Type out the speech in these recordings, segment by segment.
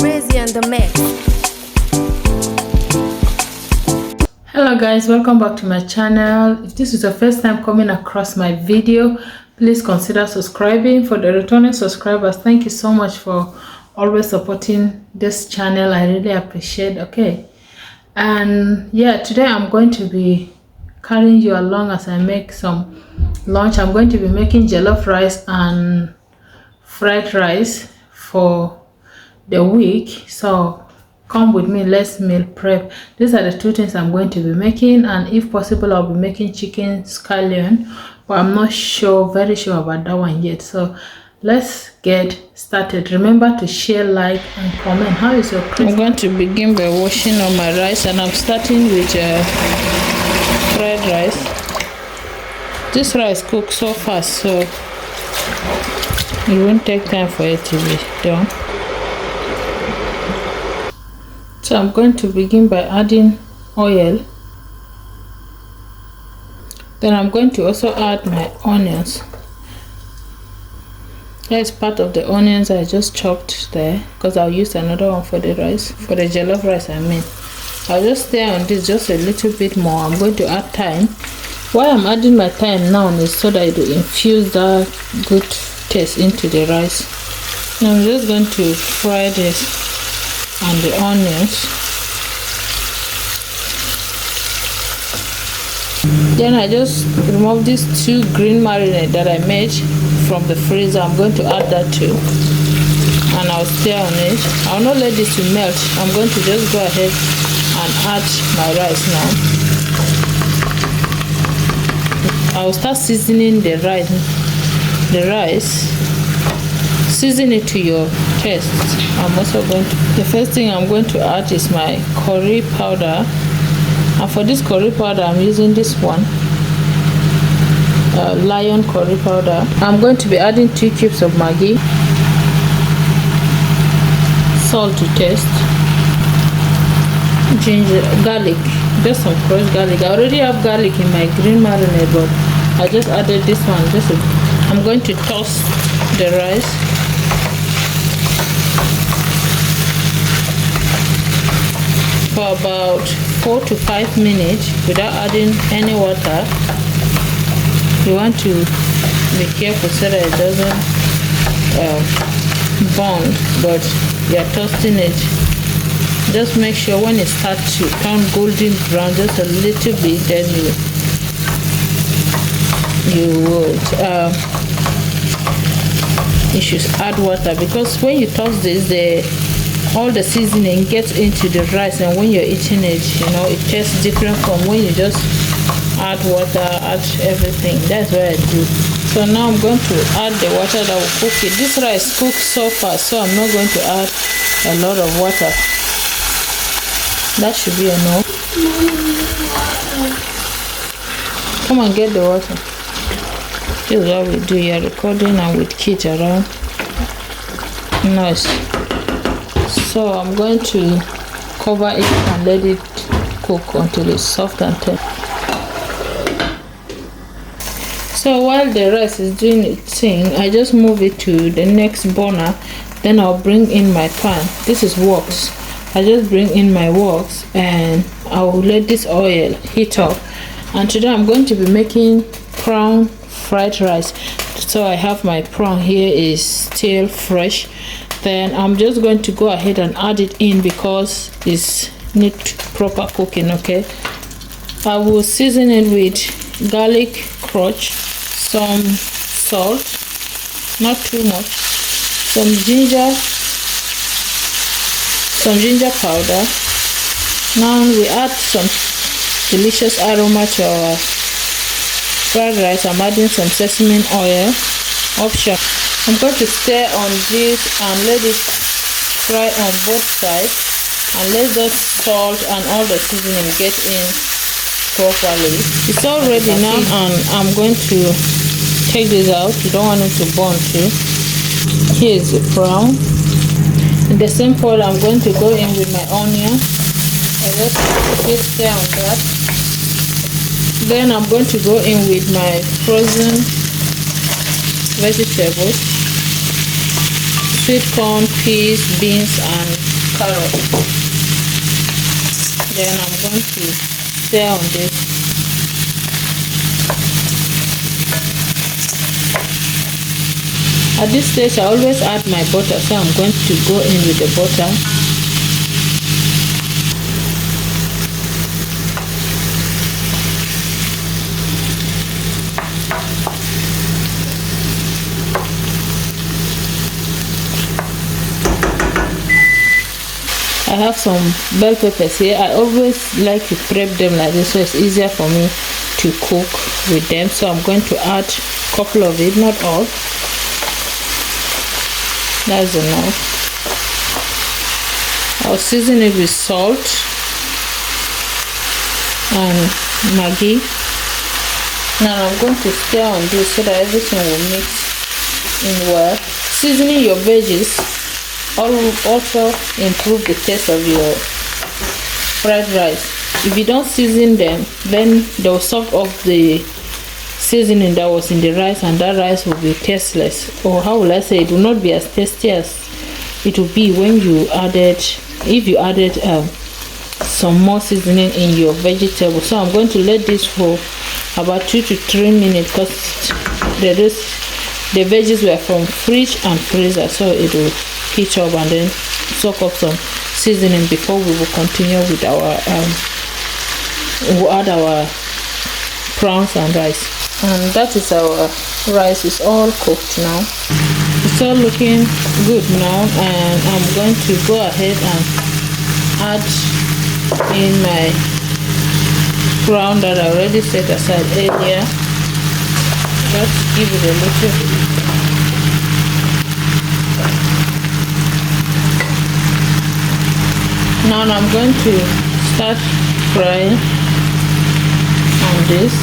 Crazy on the mix. Hello guys, welcome back to my channel. If this is your first time coming across my video, please consider subscribing. For the returning subscribers, thank you so much for always supporting this channel. I really appreciate. Okay, and yeah, today I'm going to be carrying you along as I make some lunch. I'm going to be making jollof rice and fried rice for the week, so come with me, let's meal prep. These are the two things I'm going to be making, and if possible I'll be making chicken scallion, but I'm not very sure about that one yet. So let's get started. Remember to share, like and comment. How is your Christmas? I'm going to begin by washing all my rice, and I'm starting with fried rice. This rice cooks so fast, so it won't take time for it to be done. So I'm going to begin by adding oil. Then I'm going to also add my onions. That's part of the onions I just chopped there, because I'll use another one for the rice, for the jollof rice I mean. I'll just stay on this just a little bit more. I'm going to add thyme. Why I'm adding my thyme now is so that it will infuse that good taste into the rice. Now I'm just going to fry this and the onions. Then I just remove these two green marinade that I made from the freezer. I'm going to add that too, and I'll stir on it. I'll not let this to melt. I'm going to just go ahead and add my rice now. I'll start seasoning the rice. Season it to your taste. I'm also going to, the first thing I'm going to add is my curry powder, and for this curry powder I'm using this one, Lion curry powder. I'm going to be adding 2 cubes of Maggi, salt to taste, ginger, garlic, just some crushed garlic. I already have garlic in my green marinade, but I just added this one. I'm going to toss the rice. For about 4 to 5 minutes without adding any water. You want to be careful so that it doesn't burn, but you're toasting it. Just make sure when it starts to turn golden brown just a little bit, then you should add water, because when you toast this, all the seasoning gets into the rice, and when you're eating it, you know, it tastes different from when you just add water, add everything. That's what I do. So now I'm going to add the water that will cook it. This rice cooks so fast, so I'm not going to add a lot of water. That should be enough. Come on, get the water. This is what we do. You're recording and with kids around. Nice. So I'm going to cover it and let it cook until it's soft and tender. So while the rice is doing its thing, I just move it to the next burner. Then I'll bring in my pan. This is woks. I just bring in my woks and I will let this oil heat up. And today I'm going to be making prawn fried rice. So I have my prawn here, is still fresh. Then I'm just going to go ahead and add it in because it's need proper cooking. Okay, I will season it with garlic crotch, some salt, not too much, some ginger powder. Now we add some delicious aroma to our fried rice. I'm adding some sesame oil, option. I'm going to stir on this and let it fry on both sides, and let the salt and all the seasoning get in properly. It's all ready now, and I'm going to take this out. You don't want it to burn too. Here is the prawn. In the same pot, I'm going to go in with my onion. I just hit stir on that. Then I'm going to go in with my frozen vegetables. sweet corn, peas, beans, and carrots. Then I'm going to stir on this. At this stage, I always add my butter, so I'm going to go in with the butter. I have some bell peppers here. I always like to prep them like this so it's easier for me to cook with them. So I'm going to add a couple of it, not all. That's enough. I'll season it with salt and Maggi. Now I'm going to stir on this so that everything will mix in well. Seasoning your veggies also improve the taste of your fried rice. If you don't season them, then they'll suck off the seasoning that was in the rice, and that rice will be tasteless, or how will I say, it will not be as tasty as it will be when you added, if you added some more seasoning in your vegetable. So I'm going to let this for about 2 to 3 minutes because the veggies were from fridge and freezer, so it will heat up and then soak up some seasoning before we will continue with our we'll add our prawns and rice. And that is our rice. Is all cooked now. It's all looking good now, and I'm going to go ahead and add in my prawn that I already set aside earlier. Let's give it a little. Now I'm going to start frying on this.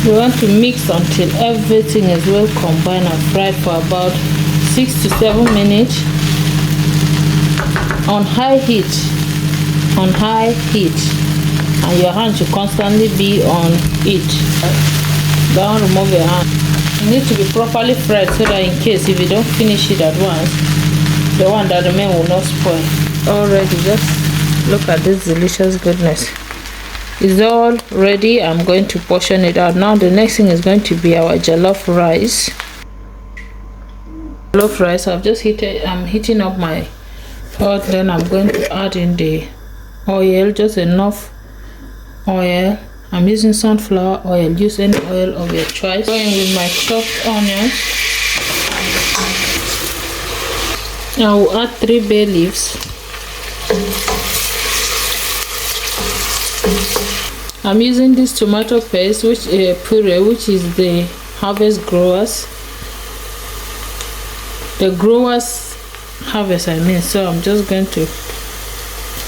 We want to mix until everything is well combined and fried for about 6 to 7 minutes on high heat. And your hand should constantly be on it. Don't remove your hand. It needs to be properly fried so that in case if you don't finish it at once, the one that remains will not spoil. Already, just look at this delicious goodness. It's all ready. I'm going to portion it out. Now the next thing is going to be our jollof rice. I've just I'm heating up my pot. Then I'm going to add in the oil, just enough oil. I'm using sunflower oil. Use any oil of your choice. Going with my chopped onions. I will add 3 bay leaves. I'm using this tomato paste, which puree, which is the Harvest Growers. The Growers Harvest, I mean. So I'm just going to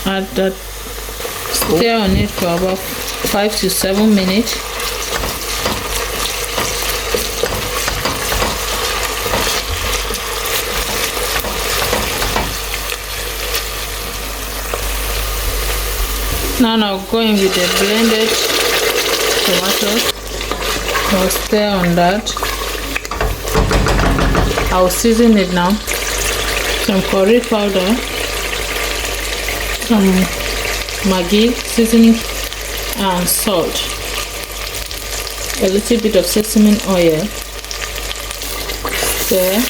add that. Stir on it for about 5 to 7 minutes. Now going with the blended tomatoes. I'll stir on that. I'll season it now. Some curry powder, some Maggi seasoning, and salt. A little bit of sesame oil. Stir.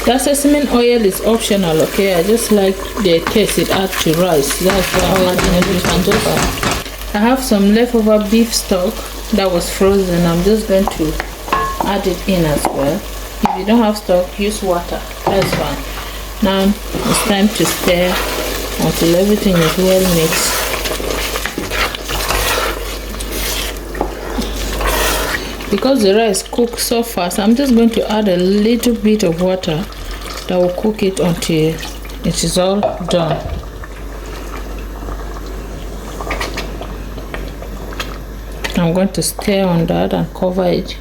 That sesame oil is optional, okay? I just like the taste it adds to rice. That's why I'm adding it. I have some leftover beef stock that was frozen. I'm just going to add it in as well. If you don't have stock, use water. That's fine. Now it's time to stir until everything is well mixed. Because the rice cooks so fast, I'm just going to add a little bit of water that will cook it until it is all done. I'm going to stir on that and cover it.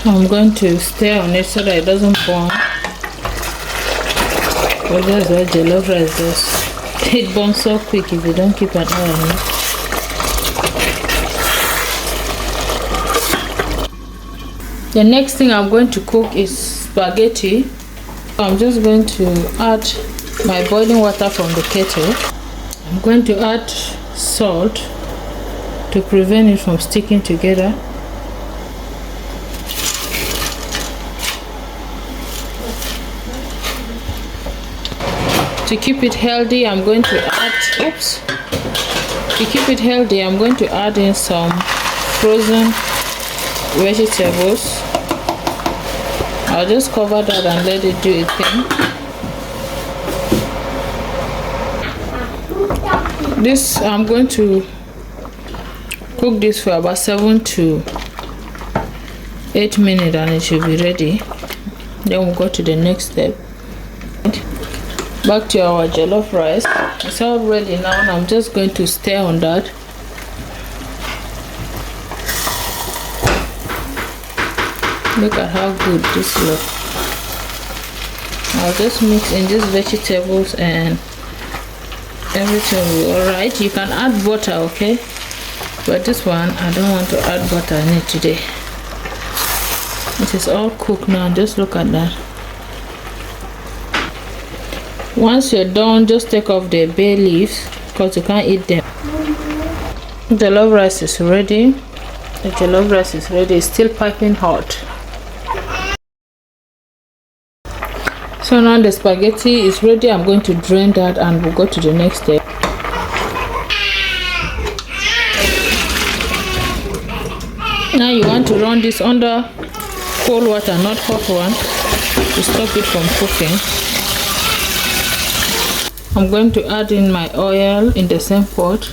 I'm going to stir on it so that it doesn't burn. But that's what jollof rice does. It burns so quick if you don't keep an eye on it. The next thing I'm going to cook is spaghetti. I'm just going to add my boiling water from the kettle. I'm going to add salt to prevent it from sticking together. To keep it healthy, I'm going to add, in some frozen vegetables. I'll just cover that and let it do its thing. This, I'm going to cook this for about 7 to 8 minutes and it should be ready. Then we'll go to the next step. Back to our jollof rice. It's all ready now, and I'm just going to stir on that. Look at how good this looks. I'll just mix in these vegetables and everything will be alright. You can add butter, okay? But this one, I don't want to add butter in it today. It is all cooked now. Just look at that. Once you're done, just take off the bay leaves because you can't eat them. The jollof rice is ready. The jollof rice is ready. It's still piping hot. So now the spaghetti is ready. I'm going to drain that and we'll go to the next step. Now you want to run this under cold water, not hot one, to stop it from cooking. I'm going to add in my oil in the same pot.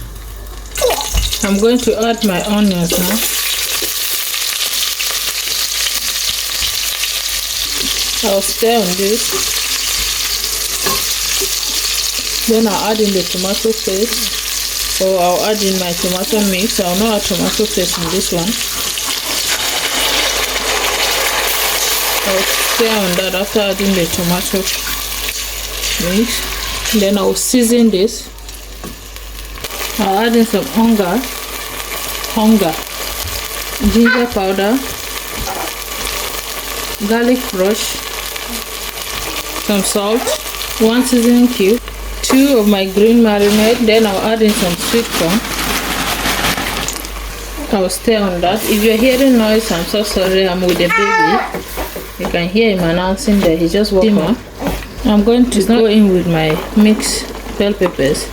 I'm going to add my onions now. I'll stir on this. Then I'll add in the tomato paste, or I'll add in my tomato mix. I'll not add tomato paste in this one. I'll stir on that after adding the tomato mix. Then I'll season this. I'll add in some hunger, ginger powder, garlic crush, some salt, 1 seasoning cube, 2 of my green marinade. Then I'll add in some sweet corn. I'll stir on that. If you're hearing noise, I'm so sorry. I'm with the baby. You can hear him announcing that he just woke up. I'm going to go in with my mixed bell peppers.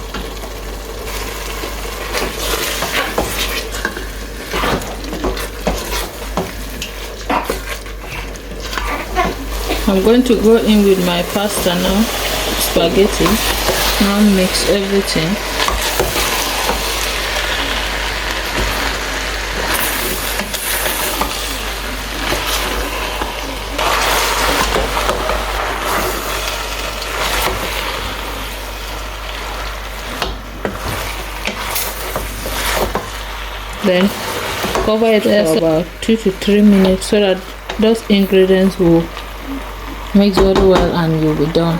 I'm going to go in with my pasta now, spaghetti. Now mix everything. Then cover it for about 2 to 3 minutes so that those ingredients will mix very well and you'll be done.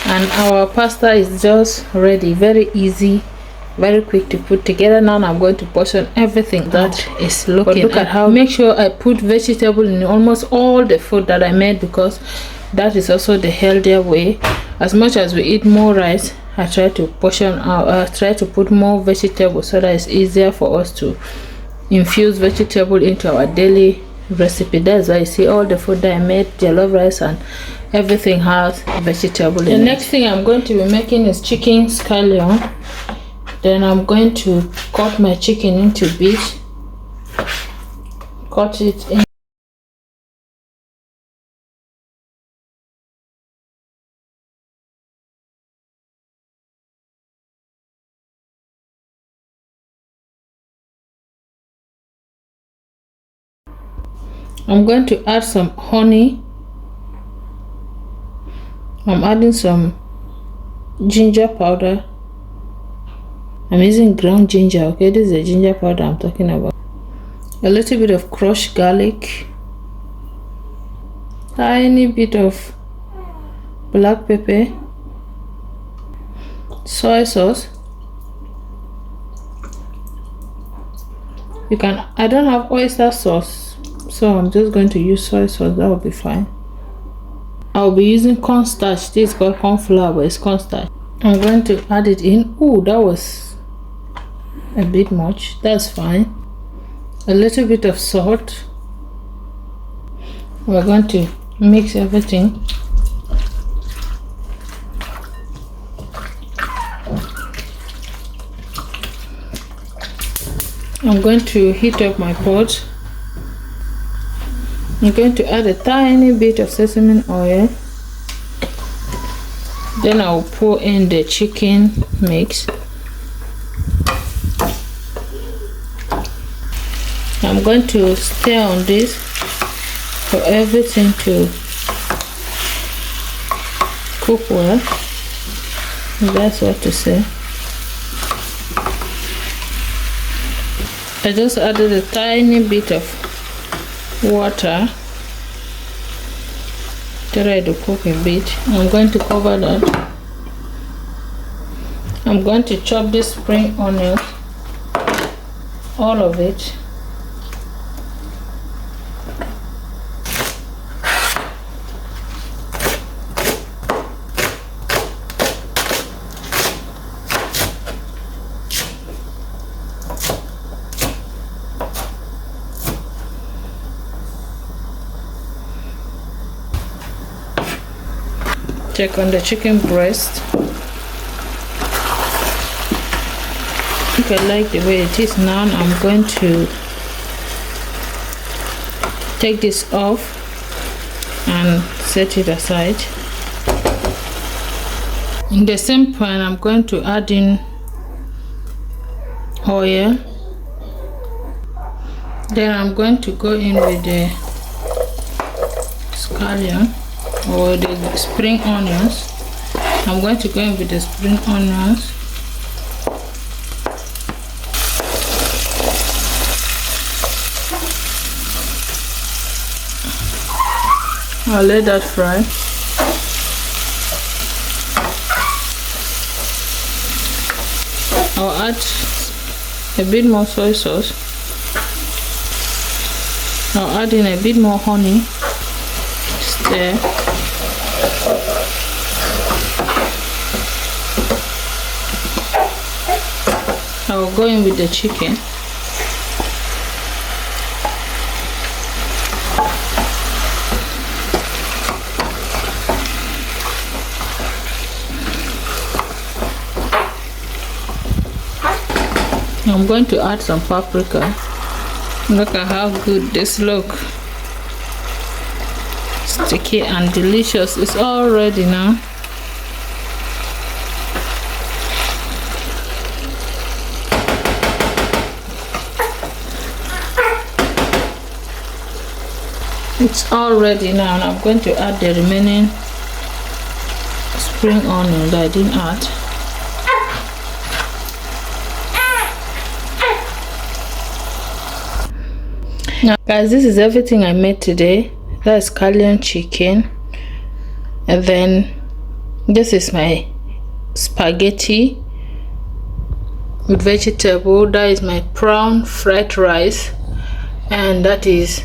And our pasta is just ready. Very easy, very quick to put together. Now I'm going to portion everything that is looking. But look at how, make sure I put vegetable in almost all the food that I made, because that is also the healthier way. As much as we eat more rice, I try to portion out, try to put more vegetables so that it's easier for us to infuse vegetable into our daily recipe. That's why you see all the food that I made, jollof rice and everything has vegetable in it. The next thing I'm going to be making is chicken scallion. Then I'm going to cut my chicken into bits. Cut it in. I'm going to add some honey. I'm adding some ginger powder. I'm using ground ginger, okay? This is the ginger powder I'm talking about. A little bit of crushed garlic. Tiny bit of black pepper. Soy sauce. You can, I don't have oyster sauce, so I'm just going to use soy sauce. That will be fine. I'll be using cornstarch. This is called corn flour, but it's cornstarch. I'm going to add it in. Oh, that was a bit much. That's fine. A little bit of salt. We're going to mix everything. I'm going to heat up my pot. I'm going to add a tiny bit of sesame oil. Then I'll pour in the chicken mix. I'm going to stir on this for everything to cook well. That's what to say. I just added a tiny bit of water. Try to cook a bit. I'm going to cover that. I'm going to chop this spring onion, all of it. Check on the chicken breast. If I like the way it is now, I'm going to take this off and set it aside. In the same pan, I'm going to add in oil. Then I'm going to go in with the scallion or the spring onions. I'm going to go in with the spring onions. I'll let that fry. I'll add a bit more soy sauce. I'll add in a bit more honey. Stir. I'll go in with the chicken. I'm going to add some paprika. Look at how good this looks. Sticky and delicious. It's all ready now. It's all ready now, and I'm going to add the remaining spring onion that I didn't add. Now guys, this is everything I made today. That's scallion chicken, and then this is my spaghetti with vegetable. That is my prawn fried rice, and that is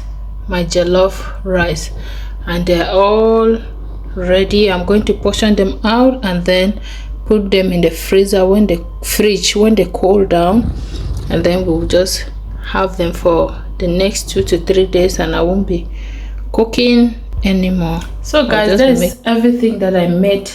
my jollof rice, and they're all ready. I'm going to portion them out and then put them in the freezer when they cool down, and then we'll just have them for the next 2 to 3 days, and I won't be cooking anymore. So guys, that's everything that I made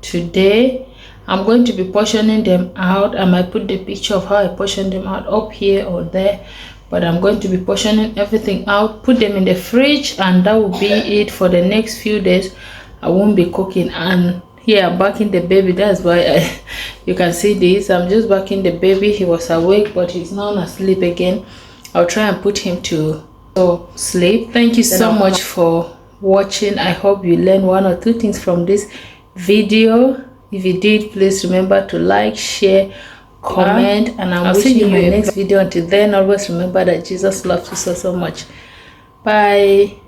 today. I'm going to be portioning them out. I might put the picture of how I portion them out up here or there, but I'm going to be portioning everything out, put them in the fridge, and that will be it for the next few days. I won't be cooking. And here I'm backing the baby. That's why you can see this. I'm just backing the baby. He was awake, but he's now asleep again. I'll try and put him to sleep. Thank you so much for watching. I hope you learned 1 or 2 things from this video. If you did, please remember to like, share, comment, and I'll see you in my next video. Until then, always remember that Jesus loves you so much. Bye.